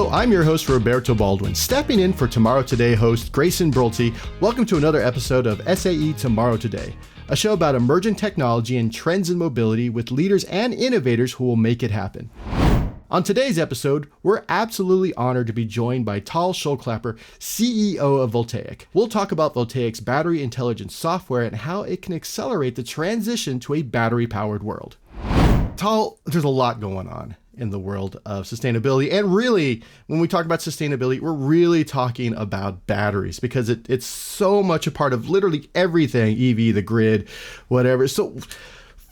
Hello, I'm your host, Roberto Baldwin, stepping in for Tomorrow Today host Grayson Brulte. Welcome to another episode of SAE Tomorrow Today, a show about emerging technology and trends in mobility with leaders and innovators who will make it happen. On today's episode, we're absolutely honored to be joined by Tal Schoelklapper, CEO of Voltaiq. We'll talk about Voltaiq's battery intelligence software and how it can accelerate the transition to a battery-powered world. Tal, there's a lot going on in the world of sustainability. And really, when we talk about sustainability, we're really talking about batteries because it's so much a part of literally everything, EV, the grid, whatever. So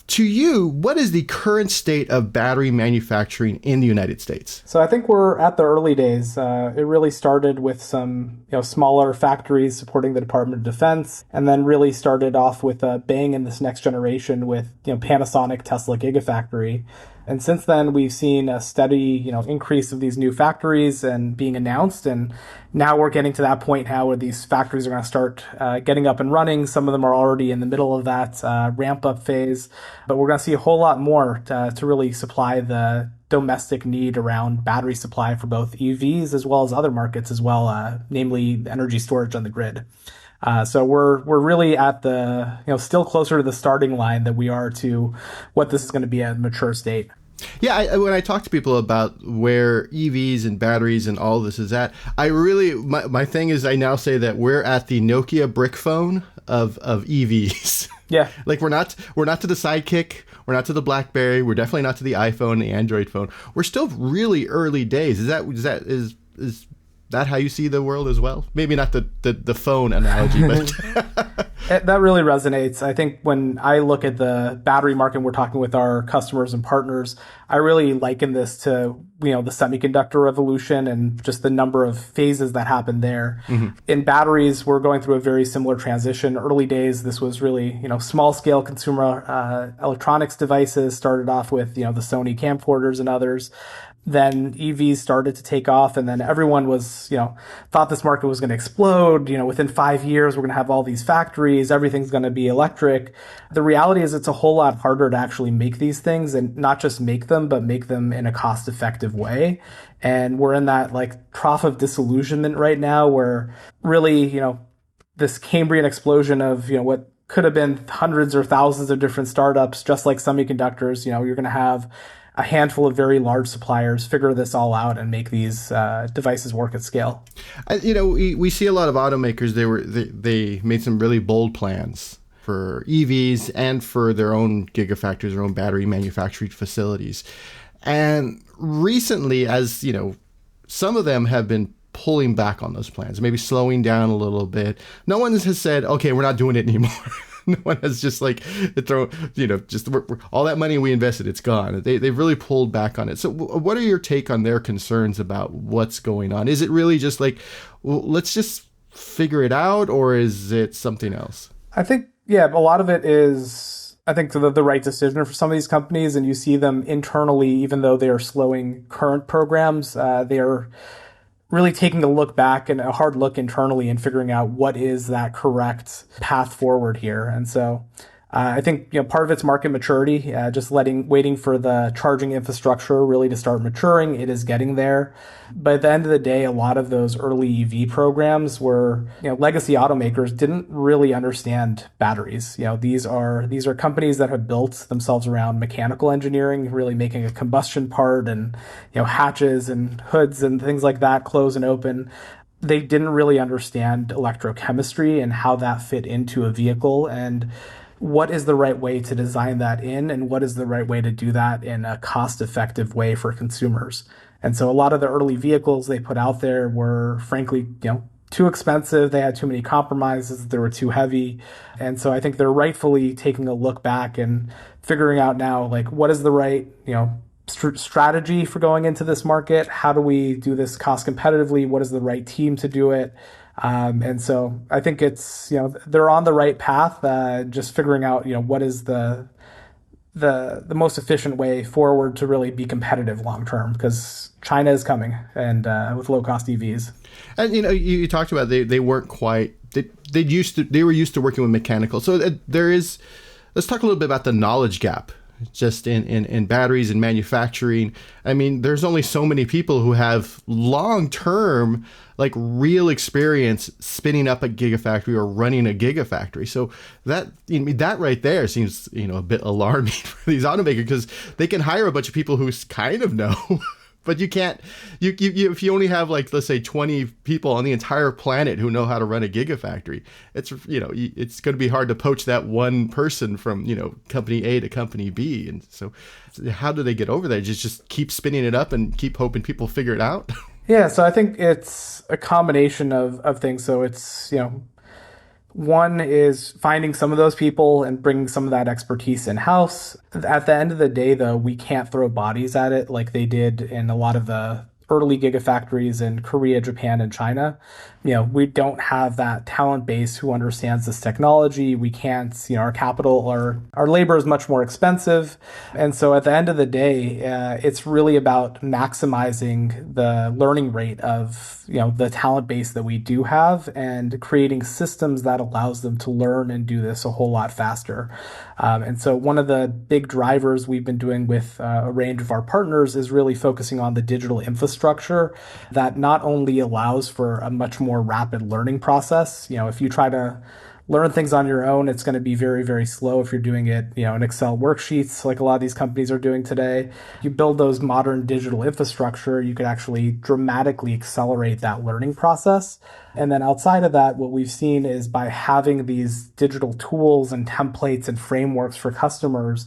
to you, what is the current state of battery manufacturing in the United States? So I think we're at the early days. It really started with some smaller factories supporting the Department of Defense, and then really started off with a bang in this next generation with Panasonic, Tesla Gigafactory. And since then, we've seen a steady, increase of these new factories and being announced. And now we're getting to that point now where these factories are going to start getting up and running. Some of them are already in the middle of that ramp up phase, but we're going to see a whole lot more to really supply the domestic need around battery supply for both EVs as well as other markets as well, namely energy storage on the grid. So we're really at the, still closer to the starting line than we are to what this is going to be at a mature state. Yeah, when I talk to people about where EVs and batteries and all this is at, my thing is I now say that we're at the Nokia brick phone of EVs. Yeah. Like we're not to the Sidekick, we're not to the BlackBerry, we're definitely not to the iPhone, the Android phone. We're still really early days. Is that how you see the world as well? Maybe not the phone analogy, but that really resonates. I think when I look at the battery market, we're talking with our customers and partners, I really liken this to, the semiconductor revolution and just the number of phases that happened there. Mm-hmm. In batteries, we're going through a very similar transition. Early days, this was really, small scale consumer electronics devices, started off with, the Sony camcorders and others. Then EVs started to take off, and then everyone was, thought this market was going to explode. Within 5 years, we're going to have all these factories. Everything's going to be electric. The reality is it's a whole lot harder to actually make these things, and not just make them, but make them in a cost-effective way. And we're in that trough of disillusionment right now where really, this Cambrian explosion of, what could have been hundreds or thousands of different startups, just like semiconductors, you're going to have a handful of very large suppliers figure this all out and make these devices work at scale. We see a lot of automakers. They made some really bold plans for EVs and for their own gigafactories, their own battery manufacturing facilities. And recently, as some of them have been pulling back on those plans, maybe slowing down a little bit. No one has said, okay, we're not doing it anymore. No one has just throw, just all that money we invested, it's gone. They've really pulled back on it. So what are your take on their concerns about what's going on? Is it really just let's just figure it out, or is it something else? I think, a lot of it is, I think, the right decision for some of these companies, and you see them internally, even though they are slowing current programs, they are really taking a look back and a hard look internally and figuring out what is that correct path forward here. And so I think, part of it's market maturity, just waiting for the charging infrastructure really to start maturing. It is getting there. But at the end of the day, a lot of those early EV programs were, legacy automakers didn't really understand batteries. These are companies that have built themselves around mechanical engineering, really making a combustion part and, hatches and hoods and things like that close and open. They didn't really understand electrochemistry and how that fit into a vehicle, and what is the right way to design that in, and what is the right way to do that in a cost-effective way for consumers. And so a lot of the early vehicles they put out there were, frankly, too expensive. They had too many compromises. They were too heavy. And so I think they're rightfully taking a look back and figuring out now, what is the right, strategy for going into this market? How do we do this cost competitively? What is the right team to do it? And so I think it's, they're on the right path, just figuring out, what is the most efficient way forward to really be competitive long term, because China is coming, and with low cost EVs. And you talked about they weren't quite they were used to working with mechanical. So let's talk a little bit about the knowledge gap just in batteries and manufacturing. I mean, there's only so many people who have long-term, like real experience spinning up a gigafactory or running a gigafactory. So that, that right there seems, a bit alarming for these automakers, because they can hire a bunch of people who kind of know. But you can't, if you only have, like, let's say 20 people on the entire planet who know how to run a gigafactory, it's going to be hard to poach that one person from, company A to company B. And so how do they get over that? Just keep spinning it up and keep hoping people figure it out? Yeah, so I think it's a combination of things. So it's, one is finding some of those people and bringing some of that expertise in-house. At the end of the day, though, we can't throw bodies at it like they did in a lot of the early gigafactories in Korea, Japan, and China. We don't have that talent base who understands this technology. We can't, our capital, our labor is much more expensive. And so at the end of the day, it's really about maximizing the learning rate of, the talent base that we do have and creating systems that allows them to learn and do this a whole lot faster. And so one of the big drivers we've been doing with a range of our partners is really focusing on the digital infrastructure that not only allows for a much more rapid learning process. If you try to learn things on your own, it's going to be very, very slow if you're doing it, in Excel worksheets like a lot of these companies are doing today. You build those modern digital infrastructure, you could actually dramatically accelerate that learning process. And then outside of that, what we've seen is by having these digital tools and templates and frameworks for customers,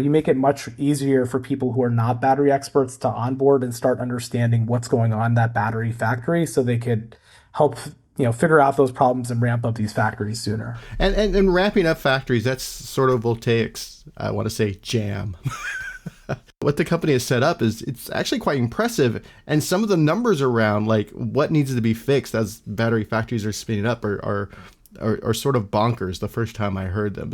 you make it much easier for people who are not battery experts to onboard and start understanding what's going on in that battery factory so they could help figure out those problems and ramp up these factories sooner. And ramping up factories, that's sort of Voltaiq's, I want to say, jam. What the company has set up it's actually quite impressive. And some of the numbers around, like, what needs to be fixed as battery factories are spinning up are sort of bonkers the first time I heard them.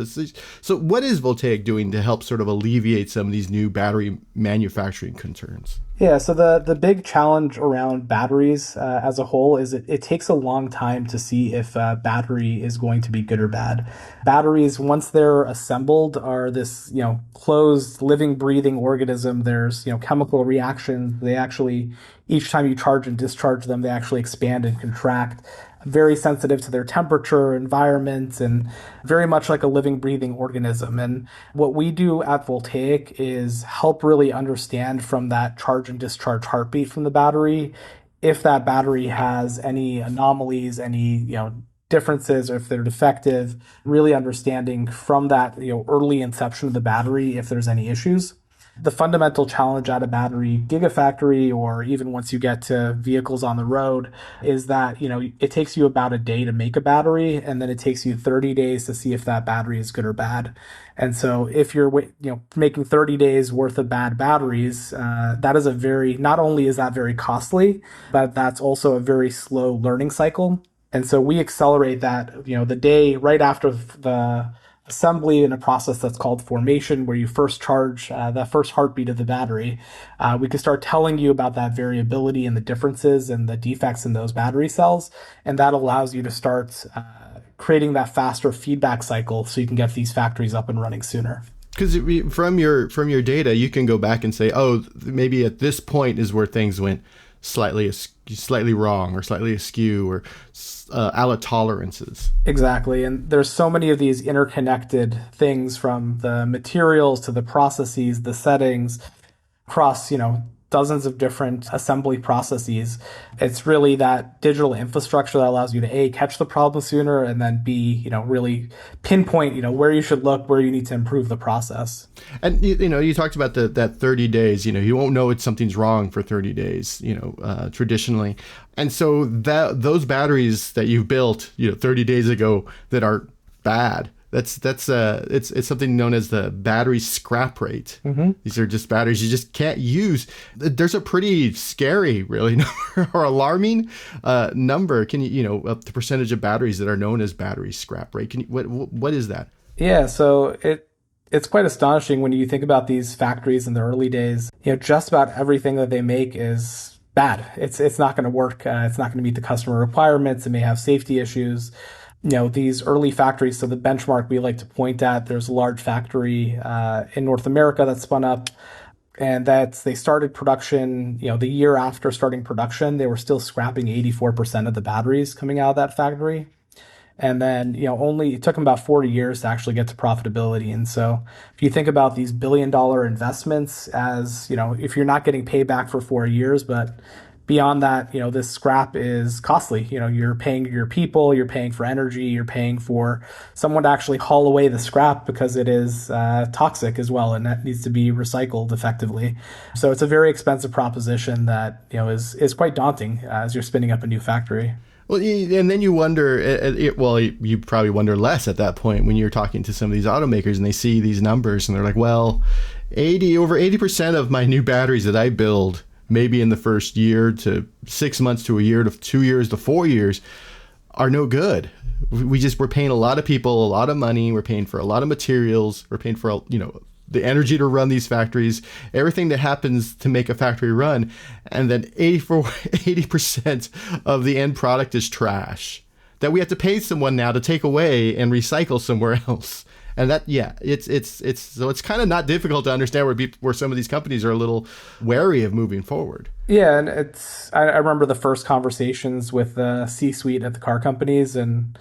So what is Voltaiq doing to help sort of alleviate some of these new battery manufacturing concerns? Yeah, so the big challenge around batteries as a whole is it takes a long time to see if a battery is going to be good or bad. Batteries, once they're assembled, are this closed, living, breathing organism. There's chemical reactions. They actually, each time you charge and discharge them, they actually expand and contract. Very sensitive to their temperature, environment, and very much like a living, breathing organism. And what we do at Voltaiq is help really understand from that charge and discharge heartbeat from the battery if that battery has any anomalies, any differences, or if they're defective. Really understanding from that early inception of the battery if there's any issues. The fundamental challenge at a battery gigafactory, or even once you get to vehicles on the road, is that, it takes you about a day to make a battery, and then it takes you 30 days to see if that battery is good or bad. And so if you're, making 30 days worth of bad batteries, that is not only is that very costly, but that's also a very slow learning cycle. And so we accelerate that, the day right after the assembly in a process that's called formation, where you first charge the first heartbeat of the battery. We can start telling you about that variability and the differences and the defects in those battery cells. And that allows you to start creating that faster feedback cycle so you can get these factories up and running sooner. Because from your data, you can go back and say, oh, maybe at this point is where things went slightly wrong or slightly askew, or out of tolerances. Exactly. And there's so many of these interconnected things, from the materials to the processes, the settings, across, dozens of different assembly processes. It's really that digital infrastructure that allows you to A, catch the problem sooner, and then B, really pinpoint, where you should look, where you need to improve the process. And, you talked about that 30 days, you won't know something's wrong for 30 days, traditionally. And so those batteries that you've built, 30 days ago that are bad, it's something known as the battery scrap rate. Mm-hmm. These are just batteries you just can't use. There's a pretty scary, really, number, or alarming number. Can the percentage of batteries that are known as battery scrap rate? What is that? Yeah, so it's quite astonishing when you think about these factories in the early days. Just about everything that they make is bad. It's not going to work. It's not going to meet the customer requirements. It may have safety issues. these early factories. So the benchmark we like to point at, there's a large factory in North America that spun up, and they started production. The year after starting production, they were still scrapping 84% of the batteries coming out of that factory. And then, only it took them about 40 years to actually get to profitability. And so if you think about these billion-dollar investments as, if you're not getting payback for 4 years, but beyond that, this scrap is costly. You're paying your people, you're paying for energy, you're paying for someone to actually haul away the scrap because it is toxic as well, and that needs to be recycled effectively. So it's a very expensive proposition that, is quite daunting as you're spinning up a new factory. Well, and then you wonder, well, you probably wonder less at that point when you're talking to some of these automakers and they see these numbers and they're like, well, over 80% of my new batteries that I build, maybe in the first year to 6 months to a year to 2 years to 4 years, are no good. We're paying a lot of people a lot of money. We're paying for a lot of materials. We're paying for, the energy to run these factories, everything that happens to make a factory run. And then 80% of the end product is trash that we have to pay someone now to take away and recycle somewhere else. And that, it's kind of not difficult to understand where some of these companies are a little wary of moving forward. Yeah, and I remember the first conversations with the C-suite at the car companies, and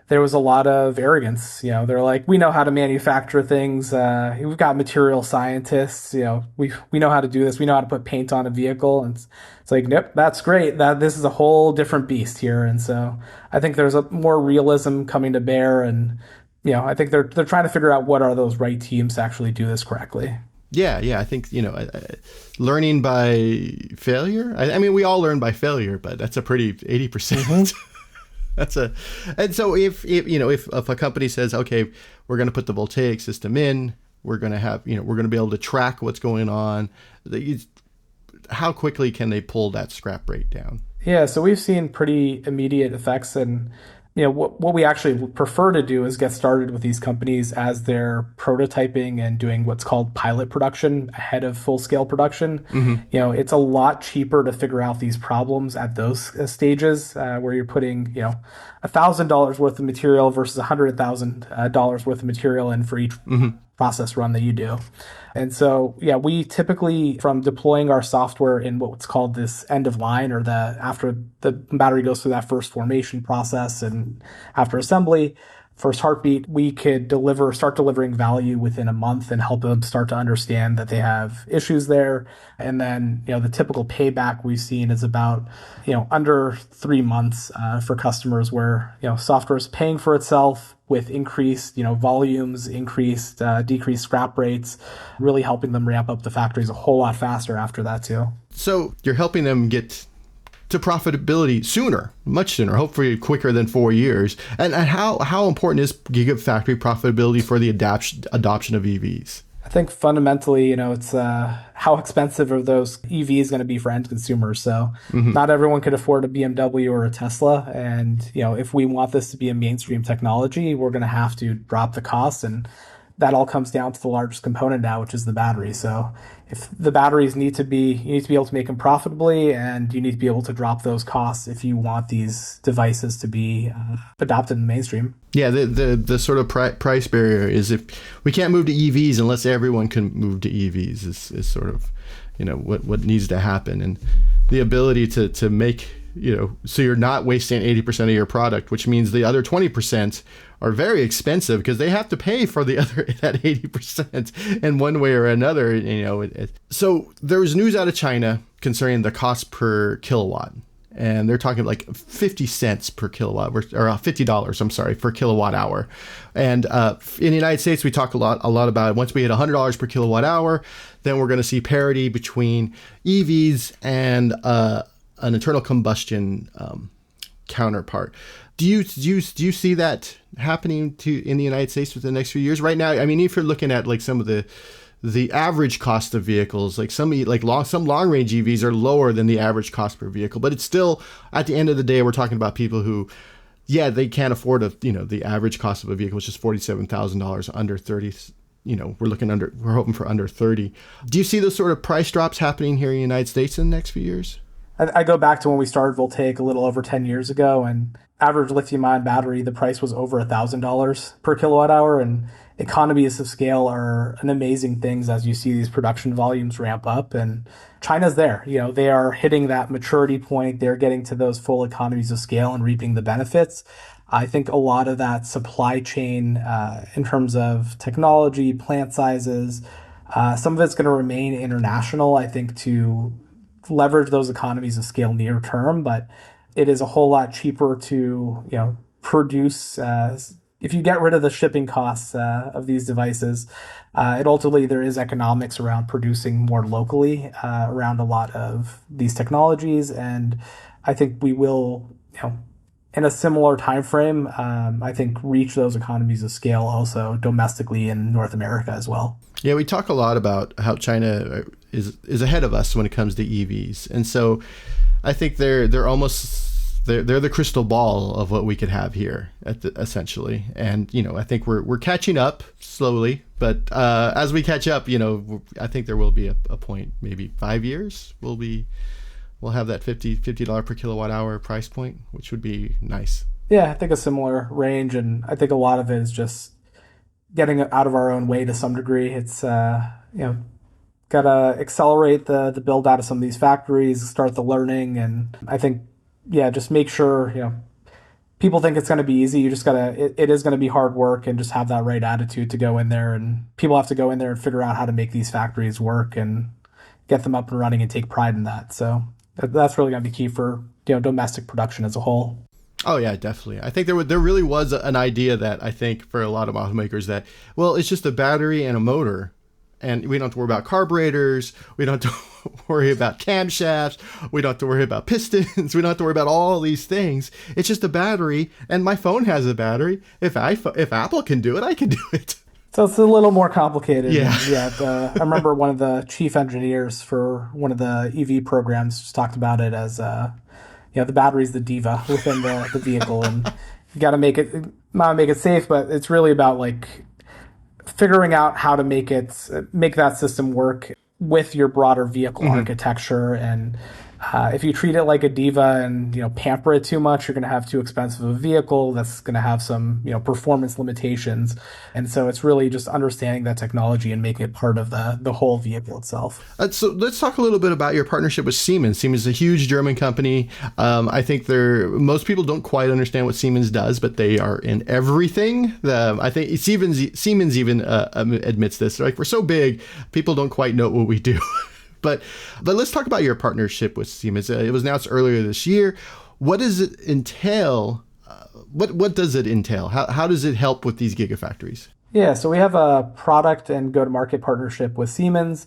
there was a lot of arrogance. They're like, we know how to manufacture things. We've got material scientists. We know how to do this. We know how to put paint on a vehicle. And it's like, nope, that's great. This is a whole different beast here. And so I think there's a more realism coming to bear. And, I think they're trying to figure out what are those right teams to actually do this correctly. Yeah. I think, learning by failure. I mean, we all learn by failure, but that's a pretty 80%. Mm-hmm. And so if a company says, okay, we're going to put the Voltaiq system in, we're going to have, we're going to be able to track what's going on, how quickly can they pull that scrap rate down? Yeah, so we've seen pretty immediate effects, and what we actually prefer to do is get started with these companies as they're prototyping and doing what's called pilot production ahead of full scale production. Mm-hmm. It's a lot cheaper to figure out these problems at those stages where you're putting $1,000 worth of material versus $100,000 worth of material in for each process run that you do. And so, we typically, from deploying our software in what's called this end of line, or after the battery goes through that first formation process and after assembly, first heartbeat, we could start delivering value within a month and help them start to understand that they have issues there. And then, the typical payback we've seen is about, under 3 months for customers where, software is paying for itself with increased, volumes, decreased scrap rates, really helping them ramp up the factories a whole lot faster after that too. So you're helping them get to profitability sooner, much sooner, hopefully quicker than 4 years. And how important is gigafactory profitability for the adoption of EVs? I think fundamentally, it's how expensive are those EVs going to be for end consumers. So not everyone could afford a BMW or a Tesla. And, if we want this to be a mainstream technology, we're going to have to drop the costs. And that all comes down to the largest component now, which is the battery. So if the batteries you need to be able to make them profitably, and you need to be able to drop those costs if you want these devices to be adopted in the mainstream. Yeah, the sort of price barrier is if we can't move to EVs unless everyone can move to EVs is sort of, what needs to happen. And the ability to make, so you're not wasting 80% of your product, which means the other 20% are very expensive because they have to pay for that 80% in one way or another. So there was news out of China concerning the cost per kilowatt. And they're talking like 50 cents per kilowatt, or $50, I'm sorry, per kilowatt hour. And in the United States, we talk a lot about it. Once we hit $100 per kilowatt hour, then we're going to see parity between EVs and an internal combustion counterpart. Do you see that happening in the United States within the next few years? Right now, I mean, if you're looking at like some of the average cost of vehicles, like some long range EVs are lower than the average cost per vehicle, but it's still, at the end of the day, we're talking about people who, they can't afford the average cost of a vehicle, which is $47,000 under 30. We're hoping for under 30. Do you see those sort of price drops happening here in the United States in the next few years? I go back to when we started Voltaiq a little over 10 years ago, and average lithium ion battery, the price was over $1,000 per kilowatt hour. And economies of scale are an amazing things as you see these production volumes ramp up. And China's there. They are hitting that maturity point. They're getting to those full economies of scale and reaping the benefits. I think a lot of that supply chain, in terms of technology, plant sizes, some of it's going to remain international, I think, to leverage those economies of scale near term, but it is a whole lot cheaper to produce. If you get rid of the shipping costs of these devices, it ultimately there is economics around producing more locally around a lot of these technologies, and I think we will, in a similar time frame, I think reach those economies of scale also domestically in North America as well. Yeah, we talk a lot about how China is ahead of us when it comes to EVs, and so I think they're the crystal ball of what we could have here essentially. And I think we're catching up slowly, but as we catch up, I think there will be a point, maybe 5 years, we'll have that $50 per kilowatt hour price point, which would be nice. Yeah, I think a similar range, and I think a lot of it is just getting out of our own way to some degree. It's gotta accelerate the build out of some of these factories, start the learning, and I think just make sure people think it's going to be easy. You just it is going to be hard work, and just have that right attitude to go in there, and people have to go in there and figure out how to make these factories work and get them up and running and take pride in that. So that's really going to be key for domestic production as a whole. Oh yeah, definitely. I think there really was an idea that I think for a lot of automakers that, well, it's just a battery and a motor, and we don't have to worry about carburetors, we don't have to worry about camshafts, we don't have to worry about pistons, we don't have to worry about all these things. It's just a battery, and my phone has a battery. If Apple can do it, I can do it. So it's a little more complicated. Yeah. I remember one of the chief engineers for one of the EV programs just talked about it as the battery's the diva within the vehicle, and you got to make it safe, but it's really about like figuring out how to make that system work with your broader vehicle architecture. And if you treat it like a diva and pamper it too much, you're going to have too expensive a vehicle that's going to have some performance limitations. And so it's really just understanding that technology and making it part of the whole vehicle itself. So let's talk a little bit about your partnership with Siemens. Siemens is a huge German company. I think most people don't quite understand what Siemens does, but they are in everything. I think Siemens even admits this. They're like, we're so big, people don't quite know what we do. But let's talk about your partnership with Siemens. It was announced earlier this year. What does it entail? What does it entail? How does it help with these gigafactories? Yeah, so we have a product and go-to-market partnership with Siemens.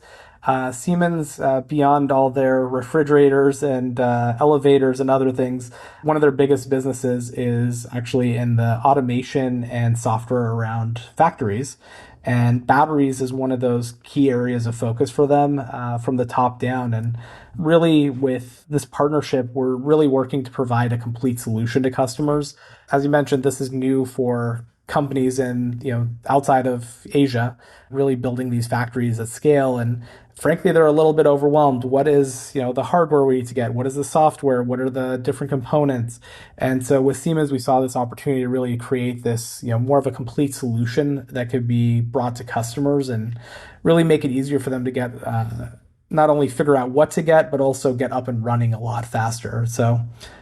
Siemens, beyond all their refrigerators and elevators and other things, one of their biggest businesses is actually in the automation and software around factories. And batteries is one of those key areas of focus for them from the top down. And really, with this partnership, we're really working to provide a complete solution to customers. As you mentioned, this is new for companies in outside of Asia, really building these factories at scale. And frankly, they're a little bit overwhelmed. What is the hardware we need to get? What is the software? What are the different components? And so with Siemens, we saw this opportunity to really create this more of a complete solution that could be brought to customers and really make it easier for them to get not only figure out what to get, but also get up and running a lot faster. So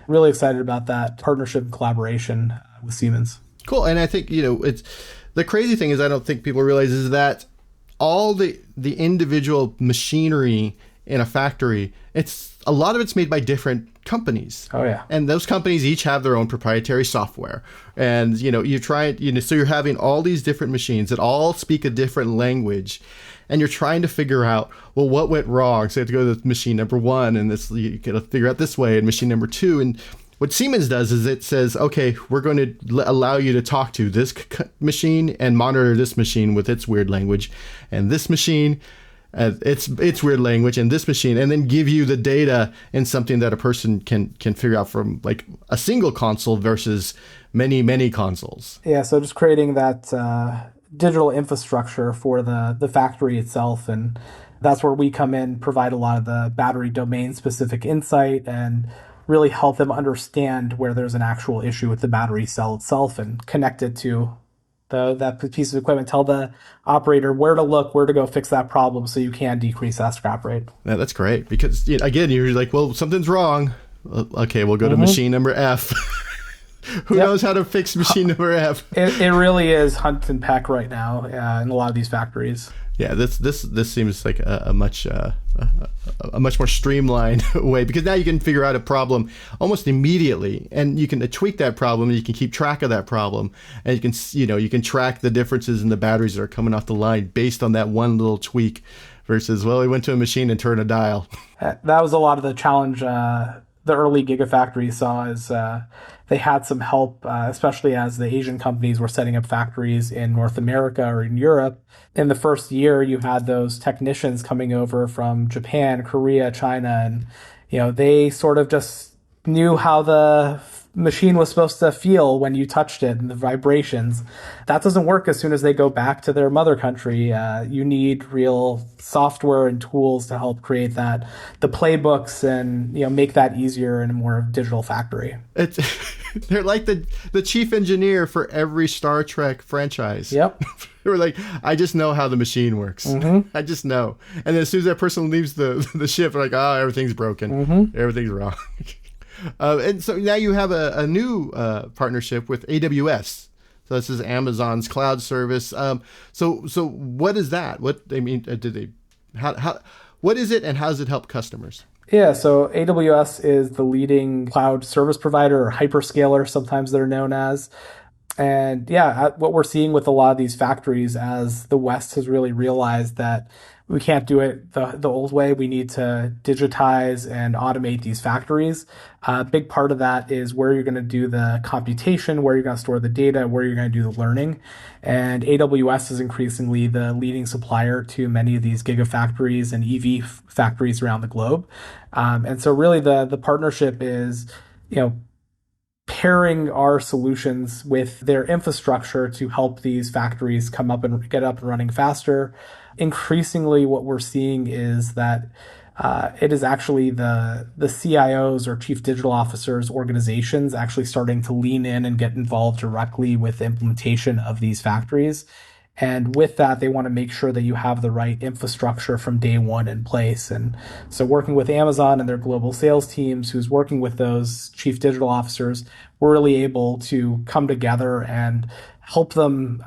really excited about that partnership and collaboration with Siemens. Cool. And I think, it's the crazy thing is I don't think people realize is that all the individual machinery in a factory, it's a lot of it's made by different companies. Oh yeah. And those companies each have their own proprietary software. And so you're having all these different machines that all speak a different language. And you're trying to figure out, well, what went wrong? So you have to go to machine number one, and you got to figure out this way, and machine number two. And what Siemens does is it says, okay, we're going to allow you to talk to this machine and monitor this machine with its weird language, and this machine, its weird language, and this machine, and then give you the data in something that a person can figure out from like a single console versus many consoles. Yeah, so just creating that digital infrastructure for the factory itself. And that's where we come in, provide a lot of the battery domain specific insight and really help them understand where there's an actual issue with the battery cell itself and connect it to that piece of equipment. Tell the operator where to look, where to go fix that problem so you can decrease that scrap rate. Yeah, that's great because, again, you're like, well, something's wrong. Okay, we'll go to machine number F. Who knows how to fix machine number F? It really is hunt and peck right now in a lot of these factories. Yeah, this seems like a much more streamlined way, because now you can figure out a problem almost immediately, and you can tweak that problem, and you can keep track of that problem, and you can track the differences in the batteries that are coming off the line based on that one little tweak, versus, well, we went to a machine and turned a dial. That was a lot of the challenge the early gigafactories saw, is they had some help, especially as the Asian companies were setting up factories in North America or in Europe. In the first year, you had those technicians coming over from Japan, Korea, China, and they sort of just knew how the machine was supposed to feel when you touched it and the vibrations. That doesn't work as soon as they go back to their mother country. You need real software and tools to help create that, the playbooks, and make that easier in a more digital factory. They're like the chief engineer for every Star Trek franchise. Yep. They were like, I just know how the machine works. I just know. And then as soon as that person leaves the ship, they're like, oh, everything's broken. Everything's wrong. And so now you have a new partnership with AWS. So this is Amazon's cloud service. So what is that? What what is it, and how does it help customers? Yeah, so AWS is the leading cloud service provider, or hyperscaler, sometimes they're known as. And yeah, what we're seeing with a lot of these factories, as the West has really realized that we can't do it the old way. We need to digitize and automate these factories. A big part of that is where you're going to do the computation, where you're going to store the data, where you're going to do the learning. And AWS is increasingly the leading supplier to many of these gigafactories and EV factories around the globe. And so really the partnership is, pairing our solutions with their infrastructure to help these factories come up and get up and running faster. Increasingly, what we're seeing is that it is actually the CIOs, or chief digital officers, organizations actually starting to lean in and get involved directly with the implementation of these factories. And with that, they want to make sure that you have the right infrastructure from day one in place. And so working with Amazon and their global sales teams, who's working with those chief digital officers, we're really able to come together and help them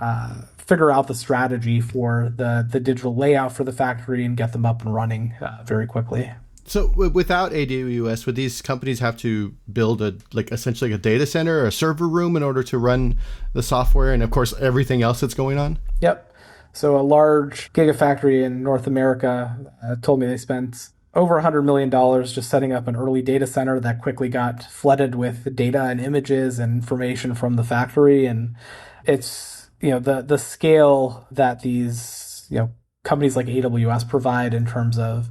figure out the strategy for the digital layout for the factory and get them up and running very quickly. So without AWS, would these companies have to build essentially a data center or a server room in order to run the software and, of course, everything else that's going on? Yep. So a large gigafactory in North America told me they spent over $100 million just setting up an early data center that quickly got flooded with data and images and information from the factory. And it's, the scale that these, companies like AWS provide in terms of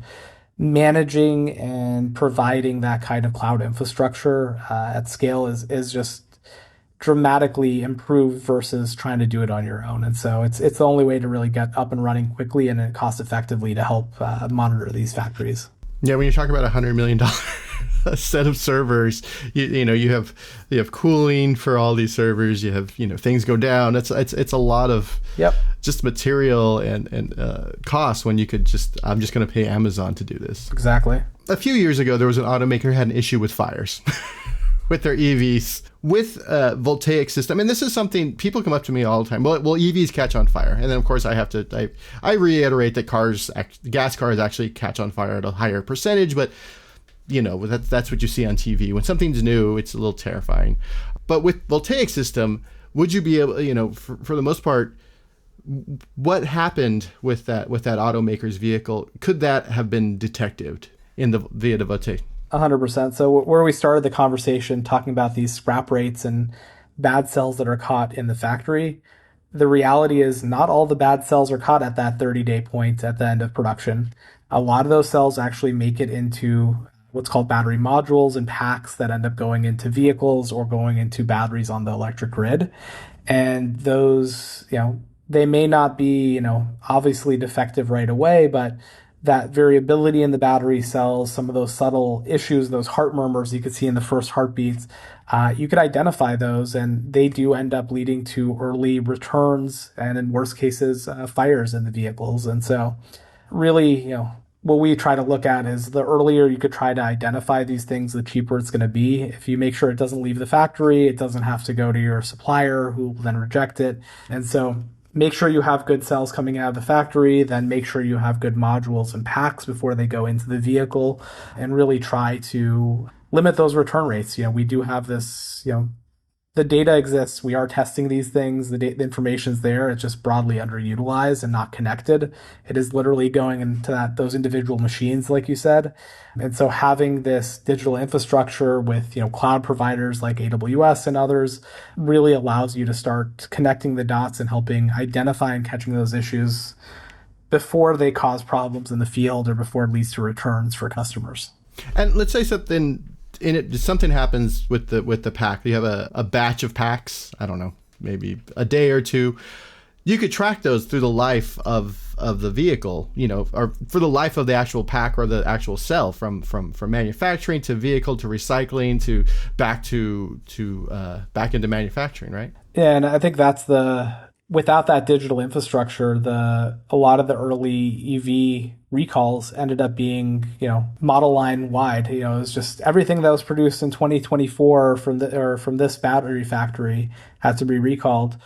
managing and providing that kind of cloud infrastructure at scale is just dramatically improved versus trying to do it on your own. And so it's the only way to really get up and running quickly and cost effectively to help monitor these factories. Yeah, when you talk about $100 million set of servers, you have cooling for all these servers. You have things go down. It's a lot of just material and cost when you could I'm just going to pay Amazon to do this. Exactly. A few years ago, there was an automaker who had an issue with fires with their EVs with Voltaiq system. And this is something people come up to me all the time. Well, EVs catch on fire. And then, of course, I reiterate that gas cars actually catch on fire at a higher percentage. But, that's what you see on TV. When something's new, it's a little terrifying. But with Voltaiq system, would you be able, for the most part, what happened with that automaker's vehicle? Could that have been detected via the Voltaiq? 100%. So where we started the conversation talking about these scrap rates and bad cells that are caught in the factory, the reality is not all the bad cells are caught at that 30-day point at the end of production. A lot of those cells actually make it into what's called battery modules and packs that end up going into vehicles or going into batteries on the electric grid. And those, they may not be, obviously defective right away, but that variability in the battery cells, some of those subtle issues, those heart murmurs you could see in the first heartbeats, you could identify those, and they do end up leading to early returns and, in worst cases, fires in the vehicles. And so, really, what we try to look at is the earlier you could try to identify these things, the cheaper it's going to be. If you make sure it doesn't leave the factory, it doesn't have to go to your supplier who will then reject it. And so make sure you have good cells coming out of the factory, then make sure you have good modules and packs before they go into the vehicle, and really try to limit those return rates. We do have this, the data exists. We are testing these things. The information is there. It's just broadly underutilized and not connected. It is literally going into those individual machines, like you said. And so having this digital infrastructure with cloud providers like AWS and others really allows you to start connecting the dots and helping identify and catching those issues before they cause problems in the field or before it leads to returns for customers. And let's say something happens with the pack. You have a batch of packs, I don't know, maybe a day or two. You could track those through the life of the vehicle, or for the life of the actual pack or the actual cell, from manufacturing to vehicle to recycling to back into manufacturing, right? Yeah, and I think without that digital infrastructure, a lot of the early EV recalls ended up being, model line wide. It was just everything that was produced in 2024 from this battery factory had to be recalled.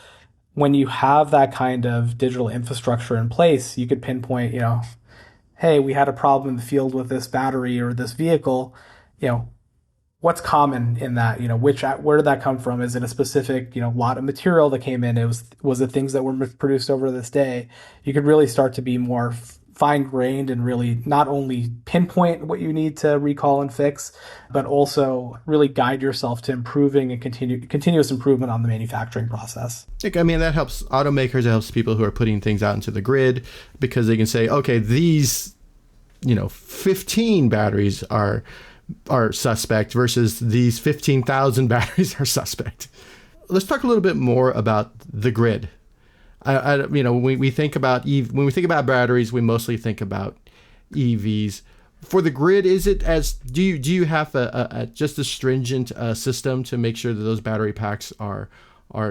When you have that kind of digital infrastructure in place, you could pinpoint, hey, we had a problem in the field with this battery or this vehicle. What's common in that, where did that come from? Is it a specific, lot of material that came in? Was it things that were produced over this day? You could really start to be more fine grained and really not only pinpoint what you need to recall and fix, but also really guide yourself to improving and continuous improvement on the manufacturing process. I mean, that helps automakers, it helps people who are putting things out into the grid, because they can say, okay, these, 15 batteries are suspect versus these 15,000 batteries are suspect. Let's talk a little bit more about the grid. When we think about batteries, we mostly think about EVs. For the grid, is it do you have just a stringent system to make sure that those battery packs are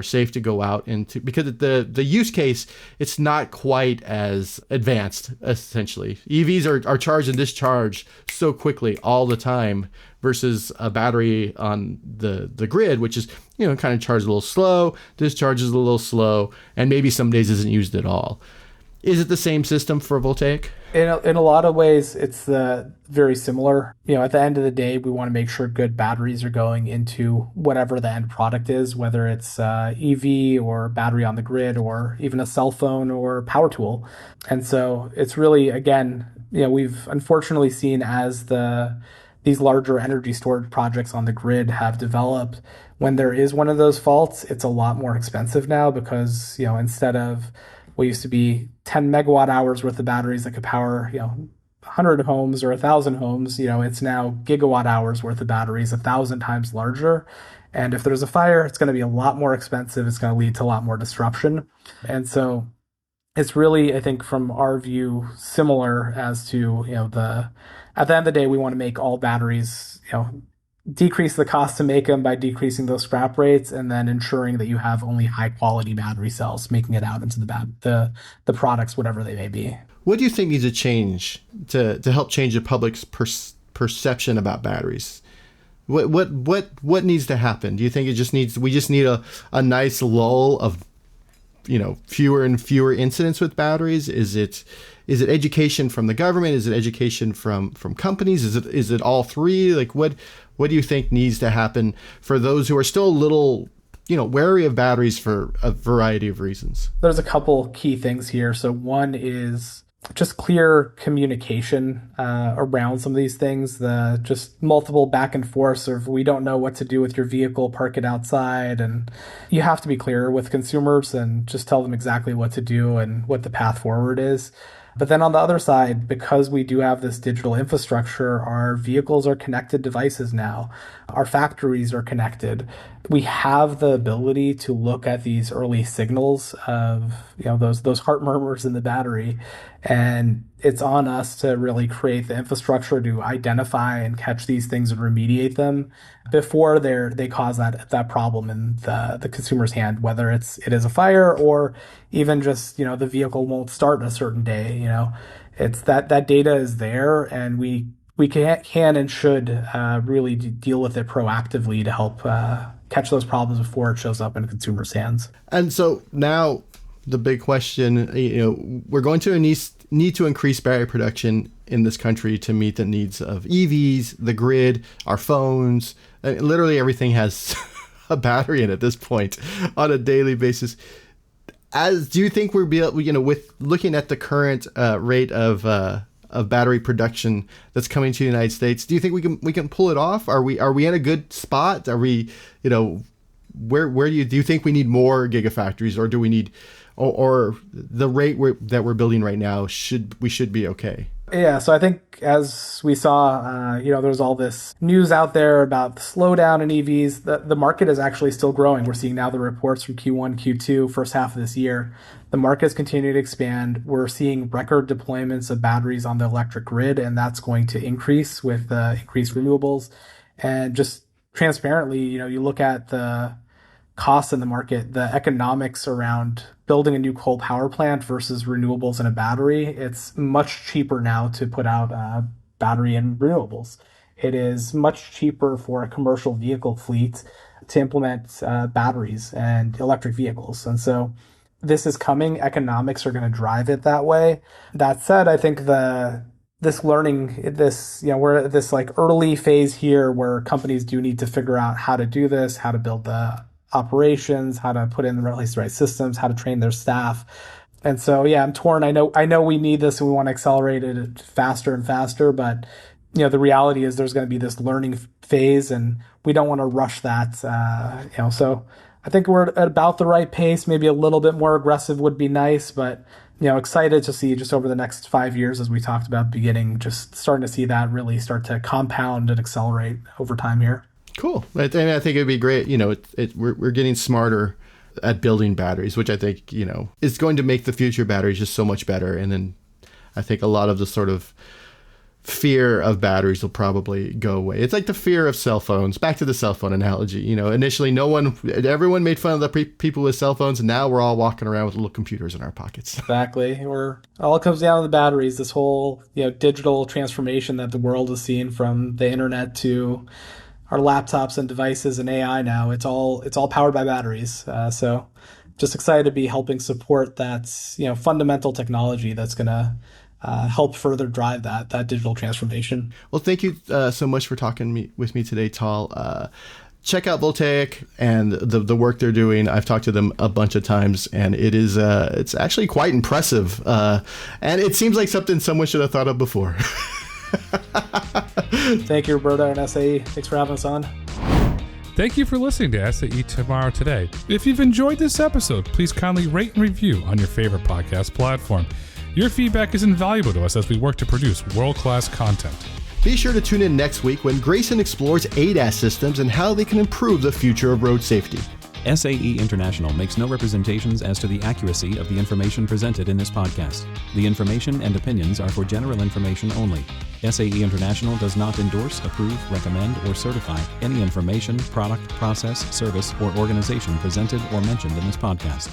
safe to go out into, because the use case, it's not quite as advanced. Essentially, EVs are charged and discharged so quickly all the time versus a battery on the grid, which is kind of charged a little slow, discharges a little slow, and maybe some days isn't used at all. Is it the same system for Voltaiq? In a lot of ways, it's very similar. At the end of the day, we want to make sure good batteries are going into whatever the end product is, whether it's EV or battery on the grid or even a cell phone or power tool. And so it's really, again, we've unfortunately seen as these larger energy storage projects on the grid have developed, when there is one of those faults, it's a lot more expensive now because, instead of what used to be 10 megawatt hours worth of batteries that could power, 100 homes or 1,000 homes, it's now gigawatt hours worth of batteries, 1,000 times larger. And if there's a fire, it's going to be a lot more expensive. It's going to lead to a lot more disruption. And so it's really, I think, from our view, similar as to, at the end of the day, we want to make all batteries, decrease the cost to make them by decreasing those scrap rates, and then ensuring that you have only high quality battery cells making it out into the products, whatever they may be. What do you think needs to change to help change the public's perception about batteries? What needs to happen? Do you think we just need a nice lull of fewer and fewer incidents with batteries? Is it education from the government? Is it education from companies? Is it all three? Like what do you think needs to happen for those who are still a little wary of batteries for a variety of reasons? There's a couple key things here. So one is just clear communication around some of these things. The just multiple back and forths of, we don't know what to do with your vehicle, park it outside. And you have to be clear with consumers and just tell them exactly what to do and what the path forward is. But then on the other side, because we do have this digital infrastructure, our vehicles are connected devices now. Our factories are connected. we have the ability to look at these early signals of, those heart murmurs in the battery, and it's on us to really create the infrastructure to identify and catch these things and remediate them before they cause that problem in the consumer's hand, whether it is a fire or even just, the vehicle won't start a certain day. It's that data is there, and we can and should really deal with it proactively to help catch those problems before it shows up in consumers' hands. And so now the big question, we're going to need to increase battery production in this country to meet the needs of EVs, the grid, our phones. Literally everything has a battery in at this point on a daily basis. Do you think we'll be able, with looking at the current rate of battery production that's coming to the United States, do you think we can pull it off? Are we in a good spot? Are we, where do you think we need more gigafactories, or do we need, or the rate that we're building right now should be okay? Yeah, so I think as we saw, there's all this news out there about the slowdown in EVs. The market is actually still growing. We're seeing now the reports from Q1, Q2, first half of this year. The market's continuing to expand. We're seeing record deployments of batteries on the electric grid, and that's going to increase with increased renewables. And just transparently, you look at the costs in the market, the economics around building a new coal power plant versus renewables and a battery, it's much cheaper now to put out a battery and renewables. It is much cheaper for a commercial vehicle fleet to implement batteries and electric vehicles. And so this is coming. Economics are going to drive it that way. That said, I think we're at this like early phase here where companies do need to figure out how to do this, how to build the operations, how to put in the right systems, how to train their staff. And so, yeah, I'm torn. I know we need this and we want to accelerate it faster and faster, but the reality is there's going to be this learning phase, and we don't want to rush that. So I think we're at about the right pace. Maybe a little bit more aggressive would be nice, but excited to see just over the next 5 years, as we talked about at the beginning, just starting to see that really start to compound and accelerate over time here. Cool. I think it'd be great. We're getting smarter at building batteries, which I think, is going to make the future batteries just so much better. And then I think a lot of the sort of fear of batteries will probably go away. It's like the fear of cell phones. Back to the cell phone analogy. Initially everyone made fun of the people with cell phones, and now we're all walking around with little computers in our pockets. Exactly. All comes down to the batteries. This whole digital transformation that the world has seen, from the internet to our laptops and devices and AI now, it's all powered by batteries. So just excited to be helping support that fundamental technology that's going to help further drive that digital transformation. Well, thank you so much for talking with me today, Tal. Check out Voltaiq and the work they're doing. I've talked to them a bunch of times, and it's actually quite impressive. And it seems like something someone should have thought of before. Thank you, Roberto and SAE. Thanks for having us on. Thank you for listening to SAE Tomorrow Today. If you've enjoyed this episode, please kindly rate and review on your favorite podcast platform. Your feedback is invaluable to us as we work to produce world-class content. Be sure to tune in next week when Grayson explores ADAS systems and how they can improve the future of road safety. SAE International makes no representations as to the accuracy of the information presented in this podcast. The information and opinions are for general information only. SAE International does not endorse, approve, recommend, or certify any information, product, process, service, or organization presented or mentioned in this podcast.